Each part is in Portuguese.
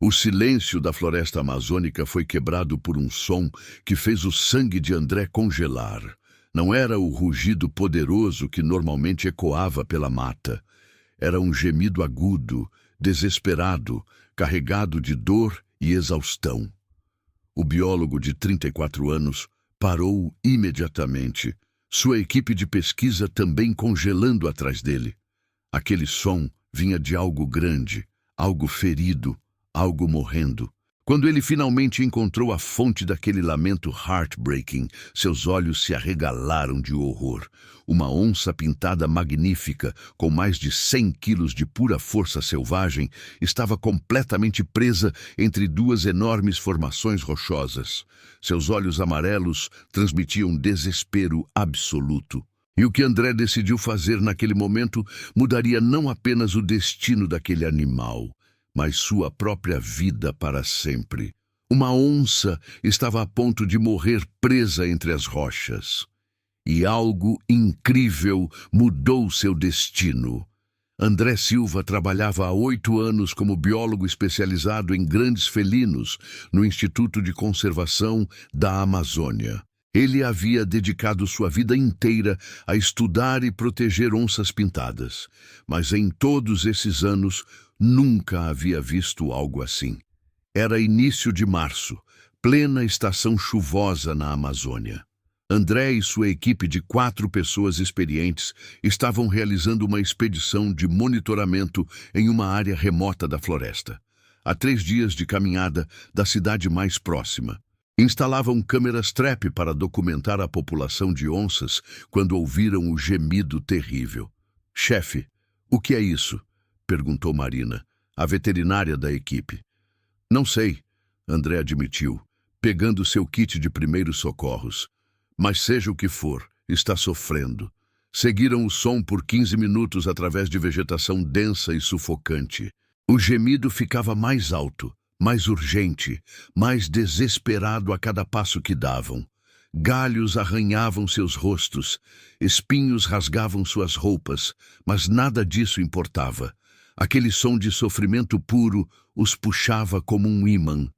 O silêncio da floresta amazônica foi quebrado por um som que fez o sangue de André congelar. Não era o rugido poderoso que normalmente ecoava pela mata. Era um gemido agudo, desesperado, carregado de dor e exaustão. O biólogo de 34 anos parou imediatamente, sua equipe de pesquisa também congelando atrás dele. Aquele som vinha de algo grande, algo ferido, algo morrendo. Quando ele finalmente encontrou a fonte daquele lamento heartbreaking, seus olhos se arregalaram de horror. Uma onça pintada magnífica, com mais de 100 quilos de pura força selvagem, estava completamente presa entre duas enormes formações rochosas. Seus olhos amarelos transmitiam desespero absoluto. E o que André decidiu fazer naquele momento mudaria não apenas o destino daquele animal, mas sua própria vida para sempre. Uma onça estava a ponto de morrer presa entre as rochas. E algo incrível mudou seu destino. André Silva trabalhava há 8 anos como biólogo especializado em grandes felinos no Instituto de Conservação da Amazônia. Ele havia dedicado sua vida inteira a estudar e proteger onças pintadas, mas em todos esses anos nunca havia visto algo assim. Era início de março, plena estação chuvosa na Amazônia. André e sua equipe de 4 pessoas experientes estavam realizando uma expedição de monitoramento em uma área remota da floresta, a 3 dias de caminhada da cidade mais próxima. Instalavam câmeras trap para documentar a população de onças quando ouviram o gemido terrível. "Chefe, o que é isso?" perguntou Marina, a veterinária da equipe. "Não sei", André admitiu, pegando seu kit de primeiros socorros. "Mas seja o que for, está sofrendo." Seguiram o som por 15 minutos através de vegetação densa e sufocante. O gemido ficava mais alto, mais urgente, mais desesperado a cada passo que davam. Galhos arranhavam seus rostos, espinhos rasgavam suas roupas, mas nada disso importava. Aquele som de sofrimento puro os puxava como um ímã.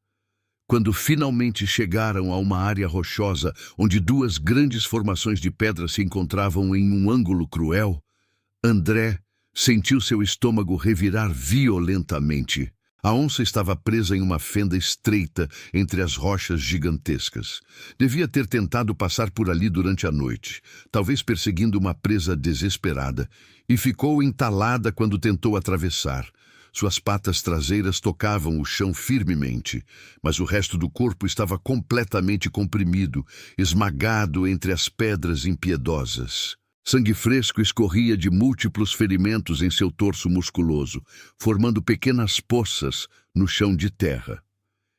Quando finalmente chegaram a uma área rochosa onde 2 grandes formações de pedra se encontravam em um ângulo cruel, André sentiu seu estômago revirar violentamente. A onça estava presa em uma fenda estreita entre as rochas gigantescas. Devia ter tentado passar por ali durante a noite, talvez perseguindo uma presa desesperada, e ficou entalada quando tentou atravessar. Suas patas traseiras tocavam o chão firmemente, mas o resto do corpo estava completamente comprimido, esmagado entre as pedras impiedosas. Sangue fresco escorria de múltiplos ferimentos em seu torso musculoso, formando pequenas poças no chão de terra.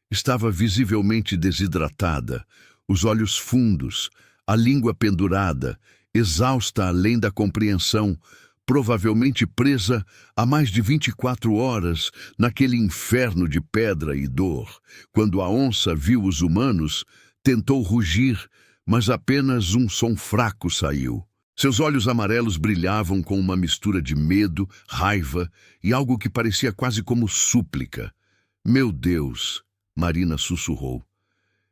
Estava visivelmente desidratada, os olhos fundos, a língua pendurada, exausta além da compreensão, provavelmente presa há mais de 24 horas naquele inferno de pedra e dor. Quando a onça viu os humanos, tentou rugir, mas apenas um som fraco saiu. Seus olhos amarelos brilhavam com uma mistura de medo, raiva e algo que parecia quase como súplica. "Meu Deus", Marina sussurrou.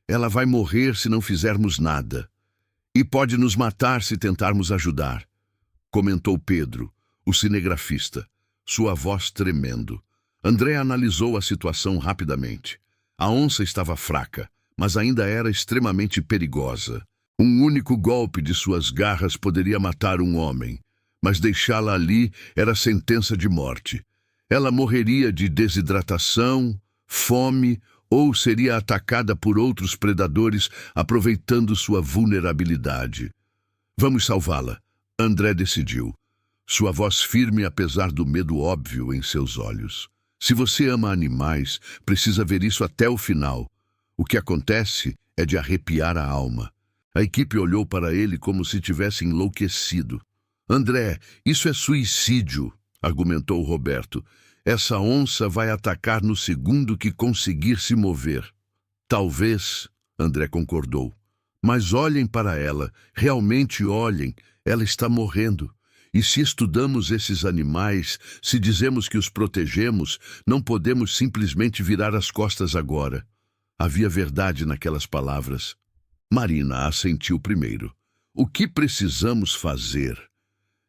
"Ela vai morrer se não fizermos nada. E pode nos matar se tentarmos ajudar", comentou Pedro, o cinegrafista, sua voz tremendo. André analisou a situação rapidamente. A onça estava fraca, mas ainda era extremamente perigosa. Um único golpe de suas garras poderia matar um homem, mas deixá-la ali era sentença de morte. Ela morreria de desidratação, fome ou seria atacada por outros predadores aproveitando sua vulnerabilidade. "Vamos salvá-la", André decidiu, sua voz firme apesar do medo óbvio em seus olhos. "Se você ama animais, precisa ver isso até o final. O que acontece é de arrepiar a alma." A equipe olhou para ele como se tivesse enlouquecido. "André, isso é suicídio", argumentou Roberto. "Essa onça vai atacar no segundo que conseguir se mover." "Talvez", André concordou. "Mas olhem para ela, realmente olhem, ela está morrendo. E se estudamos esses animais, se dizemos que os protegemos, não podemos simplesmente virar as costas agora. Havia verdade naquelas palavras. Marina assentiu primeiro. O que precisamos fazer?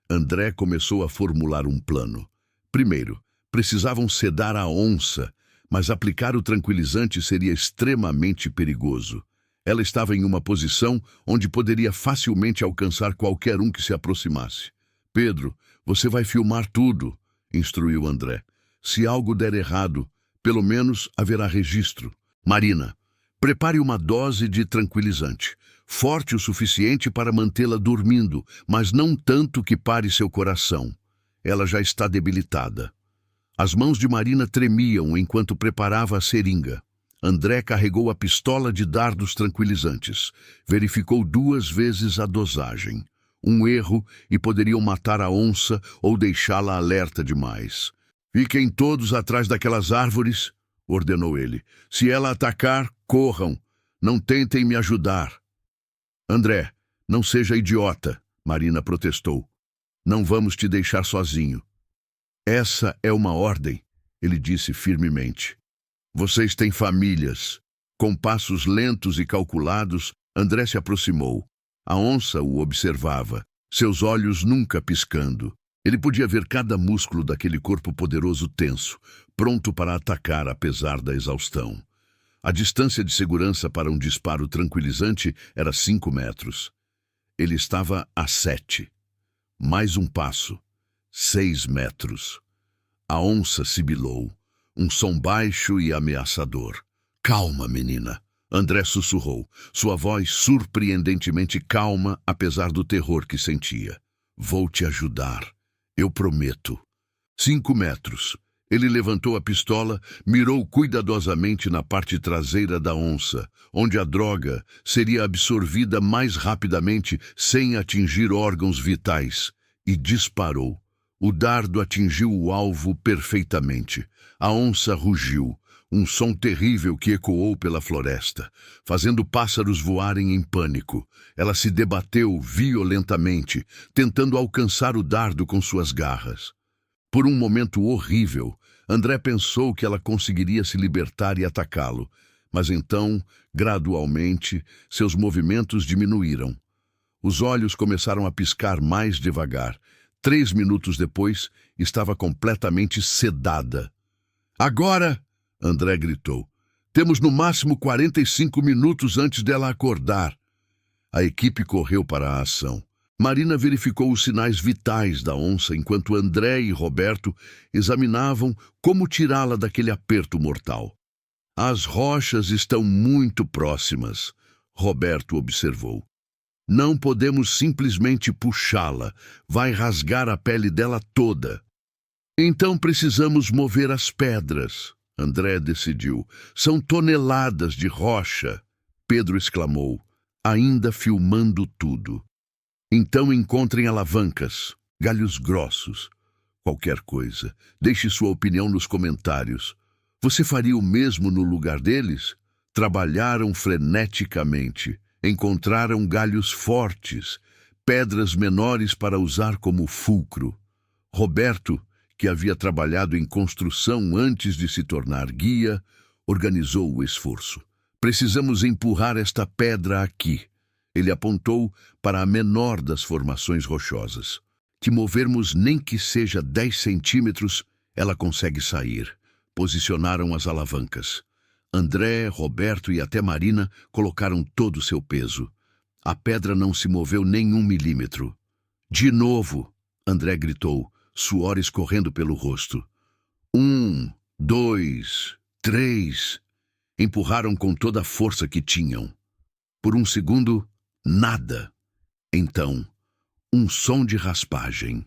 André começou a formular um plano. Primeiro, precisavam sedar a onça, mas aplicar o tranquilizante seria extremamente perigoso. Ela estava em uma posição onde poderia facilmente alcançar qualquer um que se aproximasse. Pedro, você vai filmar tudo, instruiu André. Se algo der errado, pelo menos haverá registro. Marina, prepare uma dose de tranquilizante, forte o suficiente para mantê-la dormindo, mas não tanto que pare seu coração. Ela já está debilitada. As mãos de Marina tremiam enquanto preparava a seringa. André carregou a pistola de dardos tranquilizantes. Verificou 2 vezes a dosagem. Um erro e poderiam matar a onça ou deixá-la alerta demais. Fiquem todos atrás daquelas árvores, ordenou ele. Se ela atacar, corram. Não tentem me ajudar. André, não seja idiota, Marina protestou. Não vamos te deixar sozinho. Essa é uma ordem, ele disse firmemente. Vocês têm famílias. Com passos lentos e calculados, André se aproximou. A onça o observava, seus olhos nunca piscando. Ele podia ver cada músculo daquele corpo poderoso tenso, pronto para atacar apesar da exaustão. A distância de segurança para um disparo tranquilizante era 5 metros. Ele estava a 7. Mais um passo. 6 metros. A onça sibilou. Um som baixo e ameaçador. Calma, menina. André sussurrou, sua voz surpreendentemente calma, apesar do terror que sentia. Vou te ajudar. Eu prometo. 5 metros. Ele levantou a pistola, mirou cuidadosamente na parte traseira da onça, onde a droga seria absorvida mais rapidamente sem atingir órgãos vitais, e disparou. O dardo atingiu o alvo perfeitamente. A onça rugiu. Um som terrível que ecoou pela floresta, fazendo pássaros voarem em pânico. Ela se debateu violentamente, tentando alcançar o dardo com suas garras. Por um momento horrível, André pensou que ela conseguiria se libertar e atacá-lo, mas então, gradualmente, seus movimentos diminuíram. Os olhos começaram a piscar mais devagar. 3 minutos depois, estava completamente sedada. Agora! André gritou. Temos no máximo 45 minutos antes dela acordar. A equipe correu para a ação. Marina verificou os sinais vitais da onça enquanto André e Roberto examinavam como tirá-la daquele aperto mortal. As rochas estão muito próximas, Roberto observou. Não podemos simplesmente puxá-la. Vai rasgar a pele dela toda. Então precisamos mover as pedras. André decidiu. São toneladas de rocha. Pedro exclamou, ainda filmando tudo. Então encontrem alavancas, galhos grossos, qualquer coisa. Deixe sua opinião nos comentários. Você faria o mesmo no lugar deles? Trabalharam freneticamente. Encontraram galhos fortes, pedras menores para usar como fulcro. Roberto, que havia trabalhado em construção antes de se tornar guia, organizou o esforço. Precisamos empurrar esta pedra aqui. Ele apontou para a menor das formações rochosas. Se movermos nem que seja 10 centímetros, ela consegue sair. Posicionaram as alavancas. André, Roberto e até Marina colocaram todo o seu peso. A pedra não se moveu nem 1 milímetro. De novo, André gritou, suor escorrendo pelo rosto. 1, 2, 3. Empurraram com toda a força que tinham. Por um segundo, nada. Então, um som de raspagem.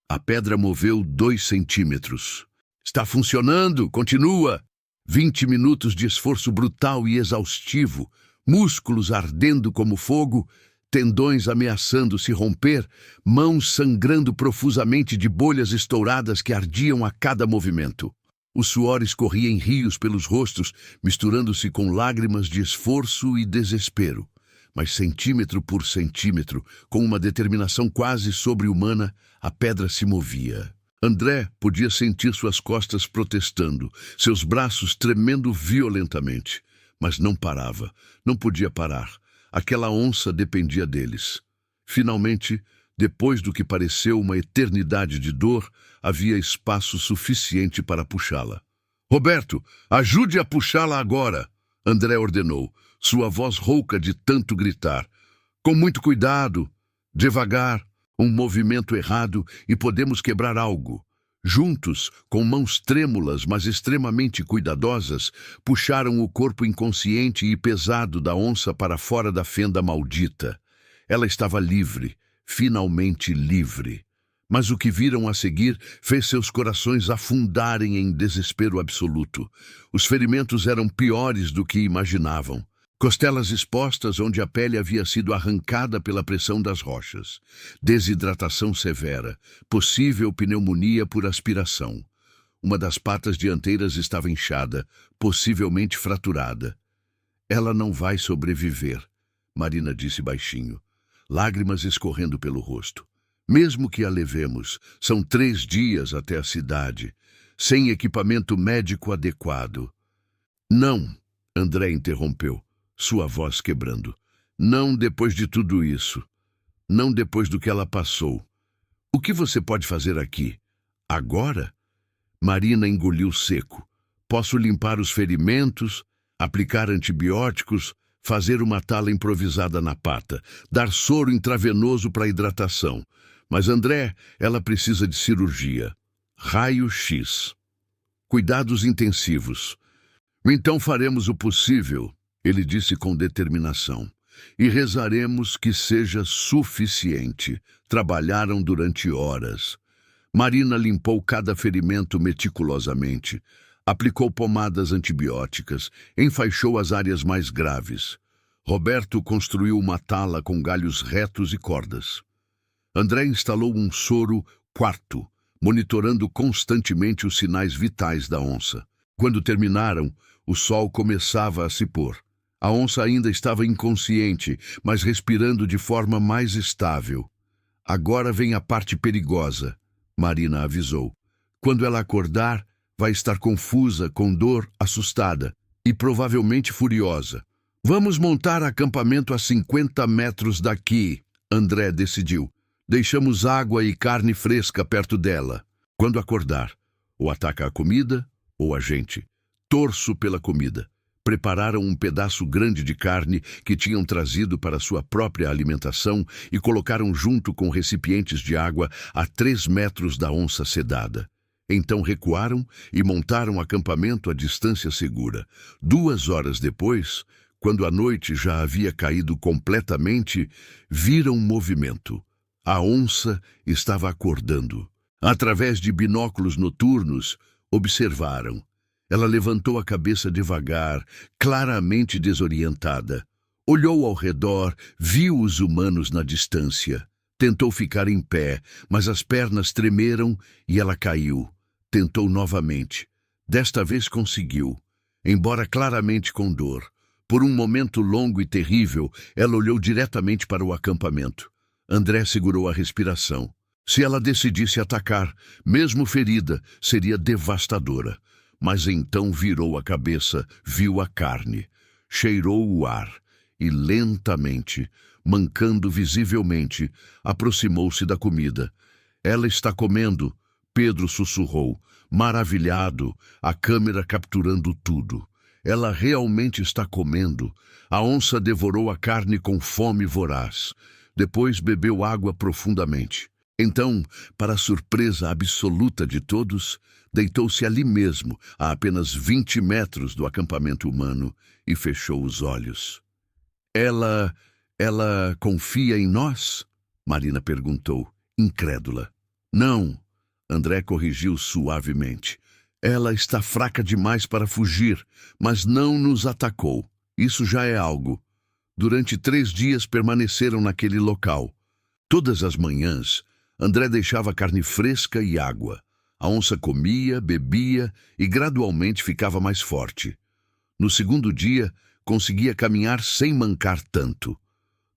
A pedra moveu 2 centímetros. Está funcionando, continua. 20 minutos de esforço brutal e exaustivo, músculos ardendo como fogo, tendões ameaçando se romper, mãos sangrando profusamente de bolhas estouradas que ardiam a cada movimento. O suor escorria em rios pelos rostos, misturando-se com lágrimas de esforço e desespero. mas centímetro por centímetro, com uma determinação quase sobre-humana, a pedra se movia. André podia sentir suas costas protestando, seus braços tremendo violentamente. Mas não parava, não podia parar. Aquela onça dependia deles. Finalmente, depois do que pareceu uma eternidade de dor, havia espaço suficiente para puxá-la. «Roberto, ajude a puxá-la agora!» André ordenou, sua voz rouca de tanto gritar. «Com muito cuidado, devagar, um movimento errado e podemos quebrar algo.» Juntos, com mãos trêmulas, mas extremamente cuidadosas, puxaram o corpo inconsciente e pesado da onça para fora da fenda maldita. Ela estava livre, finalmente livre. Mas o que viram a seguir fez seus corações afundarem em desespero absoluto. Os ferimentos eram piores do que imaginavam. Costelas expostas onde a pele havia sido arrancada pela pressão das rochas. Desidratação severa. Possível pneumonia por aspiração. Uma das patas dianteiras estava inchada, possivelmente fraturada. «Ela não vai sobreviver», Marina disse baixinho, lágrimas escorrendo pelo rosto. «Mesmo que a levemos, são 3 dias até a cidade, sem equipamento médico adequado.» «Não», André interrompeu, sua voz quebrando. «Não depois de tudo isso. Não depois do que ela passou. O que você pode fazer aqui? Agora?» Marina engoliu seco. «Posso limpar os ferimentos, aplicar antibióticos, fazer uma tala improvisada na pata, dar soro intravenoso para hidratação. Mas, André, ela precisa de cirurgia. Raio-X. Cuidados intensivos. Então faremos o possível», ele disse com determinação, «e rezaremos que seja suficiente.» Trabalharam durante horas. Marina limpou cada ferimento meticulosamente, aplicou pomadas antibióticas, enfaixou as áreas mais graves. Roberto construiu uma tala com galhos retos e cordas. André instalou um soro quarto, monitorando constantemente os sinais vitais da onça. Quando terminaram, o sol começava a se pôr. A onça ainda estava inconsciente, mas respirando de forma mais estável. «Agora vem a parte perigosa», Marina avisou. «Quando ela acordar, vai estar confusa, com dor, assustada e provavelmente furiosa. Vamos montar acampamento a 50 metros daqui», André decidiu. «Deixamos água e carne fresca perto dela. Quando acordar, ou ataca a comida ou a gente. Torço pela comida.» Prepararam um pedaço grande de carne que tinham trazido para sua própria alimentação e colocaram junto com recipientes de água a 3 metros da onça sedada. Então recuaram e montaram acampamento à distância segura. 2 horas depois, quando a noite já havia caído completamente, viram movimento. A onça estava acordando. Através de binóculos noturnos, observaram. Ela levantou a cabeça devagar, claramente desorientada. Olhou ao redor, viu os humanos na distância. Tentou ficar em pé, mas as pernas tremeram e ela caiu. Tentou novamente. Desta vez conseguiu, embora claramente com dor. Por um momento longo e terrível, ela olhou diretamente para o acampamento. André segurou a respiração. Se ela decidisse atacar, mesmo ferida, seria devastadora. Mas então virou a cabeça, viu a carne, cheirou o ar e lentamente, mancando visivelmente, aproximou-se da comida. «Ela está comendo», Pedro sussurrou, maravilhado, a câmera capturando tudo. «Ela realmente está comendo.» A onça devorou a carne com fome voraz. Depois bebeu água profundamente. Então, para a surpresa absoluta de todos, deitou-se ali mesmo, a apenas 20 metros do acampamento humano, e fechou os olhos. Ela confia em nós?» Marina perguntou, incrédula. «Não», André corrigiu suavemente. «Ela está fraca demais para fugir, mas não nos atacou. Isso já é algo. Durante 3 dias permaneceram naquele local. Todas as manhãs, André deixava carne fresca e água. A onça comia, bebia e gradualmente ficava mais forte. No segundo dia, conseguia caminhar sem mancar tanto.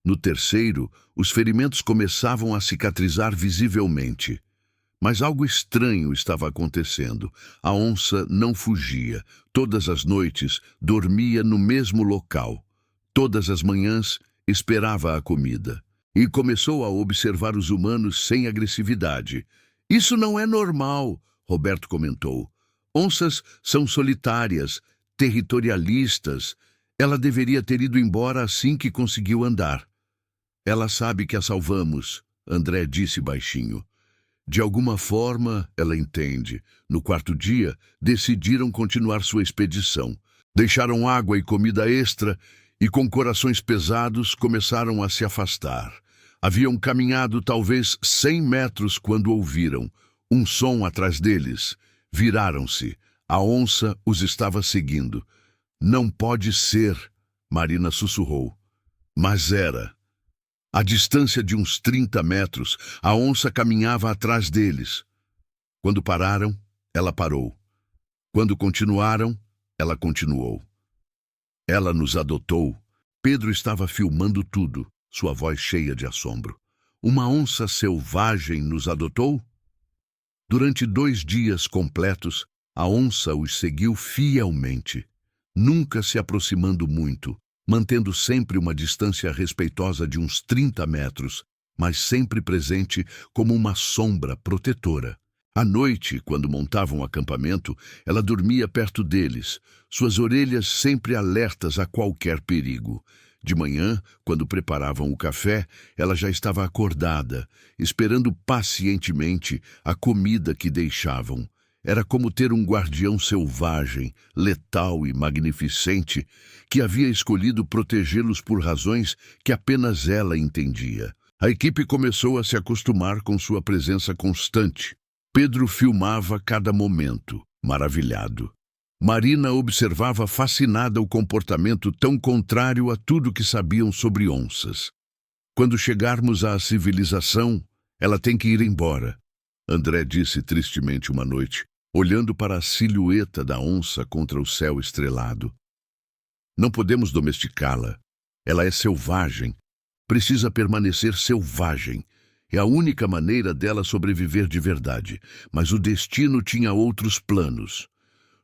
No terceiro, os ferimentos começavam a cicatrizar visivelmente. Mas algo estranho estava acontecendo. A onça não fugia. Todas as noites, dormia no mesmo local. Todas as manhãs, esperava a comida. E começou a observar os humanos sem agressividade. Isso não é normal, Roberto comentou. Onças são solitárias, territorialistas. Ela deveria ter ido embora assim que conseguiu andar. Ela sabe que a salvamos, André disse baixinho. De alguma forma, ela entende. No quarto dia, decidiram continuar sua expedição. Deixaram água e comida extra e, com corações pesados, começaram a se afastar. Haviam caminhado talvez 100 metros quando ouviram um som atrás deles. Viraram-se. A onça os estava seguindo. Não pode ser, Marina sussurrou. Mas era. À distância de uns 30 metros, a onça caminhava atrás deles. Quando pararam, ela parou. Quando continuaram, ela continuou. Ela nos adotou. Pedro estava filmando tudo, sua voz cheia de assombro. Uma onça selvagem nos adotou? Durante 2 dias completos, a onça os seguiu fielmente, nunca se aproximando muito, mantendo sempre uma distância respeitosa de uns 30 metros, mas sempre presente como uma sombra protetora. À noite, quando montavam o acampamento, ela dormia perto deles, suas orelhas sempre alertas a qualquer perigo. De manhã, quando preparavam o café, ela já estava acordada, esperando pacientemente a comida que deixavam. Era como ter um guardião selvagem, letal e magnificente, que havia escolhido protegê-los por razões que apenas ela entendia. A equipe começou a se acostumar com sua presença constante. Pedro filmava cada momento, maravilhado. Marina observava fascinada o comportamento tão contrário a tudo que sabiam sobre onças. Quando chegarmos à civilização, ela tem que ir embora, André disse tristemente uma noite, olhando para a silhueta da onça contra o céu estrelado. Não podemos domesticá-la. Ela é selvagem. Precisa permanecer selvagem. É a única maneira dela sobreviver de verdade. Mas o destino tinha outros planos.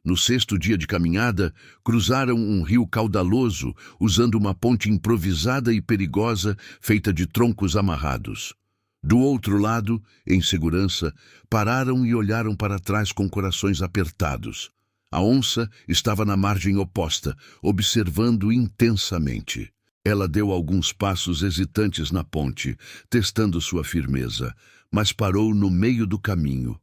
No 6º dia de caminhada, cruzaram um rio caudaloso, usando uma ponte improvisada e perigosa feita de troncos amarrados. Do outro lado, em segurança, pararam e olharam para trás com corações apertados. A onça estava na margem oposta, observando intensamente. Ela deu alguns passos hesitantes na ponte, testando sua firmeza, mas parou no meio do caminho.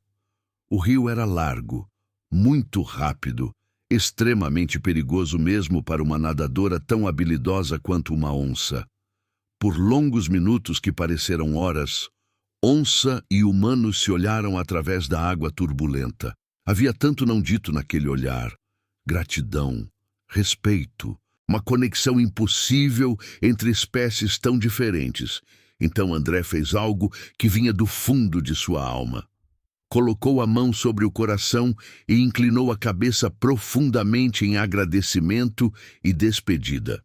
O rio era largo, muito rápido, extremamente perigoso mesmo para uma nadadora tão habilidosa quanto uma onça. Por longos minutos que pareceram horas, onça e humano se olharam através da água turbulenta. Havia tanto não dito naquele olhar. Gratidão, respeito, uma conexão impossível entre espécies tão diferentes. Então André fez algo que vinha do fundo de sua alma. Colocou a mão sobre o coração e inclinou a cabeça profundamente em agradecimento e despedida.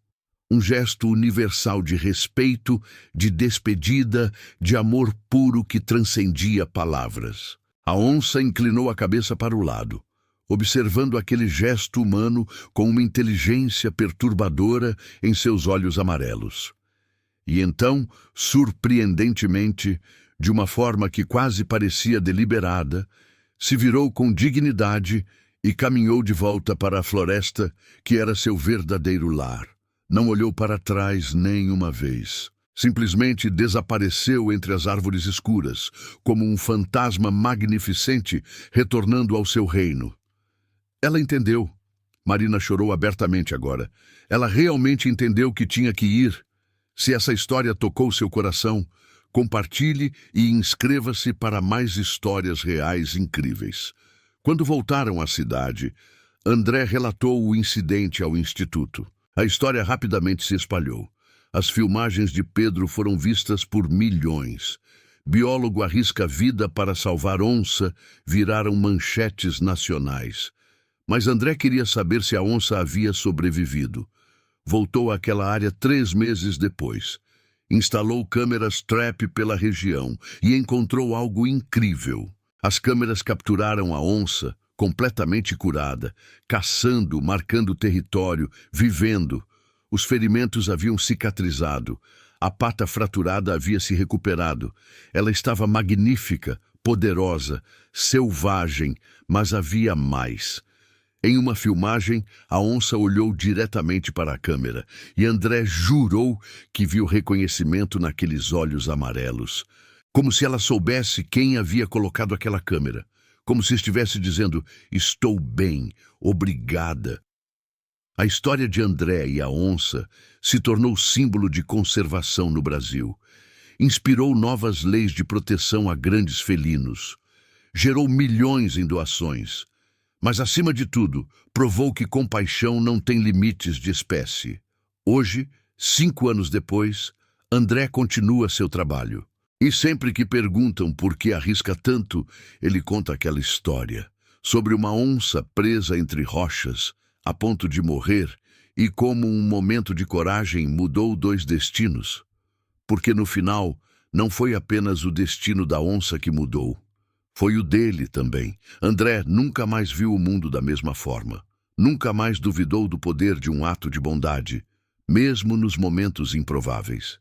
Um gesto universal de respeito, de despedida, de amor puro que transcendia palavras. A onça inclinou a cabeça para o lado, observando aquele gesto humano com uma inteligência perturbadora em seus olhos amarelos. E então, surpreendentemente, de uma forma que quase parecia deliberada, se virou com dignidade e caminhou de volta para a floresta, que era seu verdadeiro lar. Não olhou para trás nem uma vez. Simplesmente desapareceu entre as árvores escuras, como um fantasma magnificente retornando ao seu reino. Ela entendeu. Marina chorou abertamente agora. Ela realmente entendeu que tinha que ir. Se essa história tocou seu coração, compartilhe e inscreva-se para mais histórias reais incríveis. Quando voltaram à cidade, André relatou o incidente ao instituto. A história rapidamente se espalhou. As filmagens de Pedro foram vistas por milhões. Biólogo arrisca vida para salvar onça, viraram manchetes nacionais. Mas André queria saber se a onça havia sobrevivido. Voltou àquela área 3 meses depois. Instalou câmeras trap pela região e encontrou algo incrível. As câmeras capturaram a onça, completamente curada, caçando, marcando território, vivendo. Os ferimentos haviam cicatrizado. A pata fraturada havia se recuperado. Ela estava magnífica, poderosa, selvagem, mas havia mais. Em uma filmagem, a onça olhou diretamente para a câmera e André jurou que viu reconhecimento naqueles olhos amarelos. Como se ela soubesse quem havia colocado aquela câmera. Como se estivesse dizendo, estou bem, obrigada. A história de André e a onça se tornou símbolo de conservação no Brasil. Inspirou novas leis de proteção a grandes felinos. Gerou milhões em doações. Mas, acima de tudo, provou que compaixão não tem limites de espécie. Hoje, 5 anos depois, André continua seu trabalho. E sempre que perguntam por que arrisca tanto, ele conta aquela história sobre uma onça presa entre rochas, a ponto de morrer, e como um momento de coragem mudou 2 destinos. Porque no final, não foi apenas o destino da onça que mudou. Foi o dele também. André nunca mais viu o mundo da mesma forma. Nunca mais duvidou do poder de um ato de bondade, mesmo nos momentos improváveis.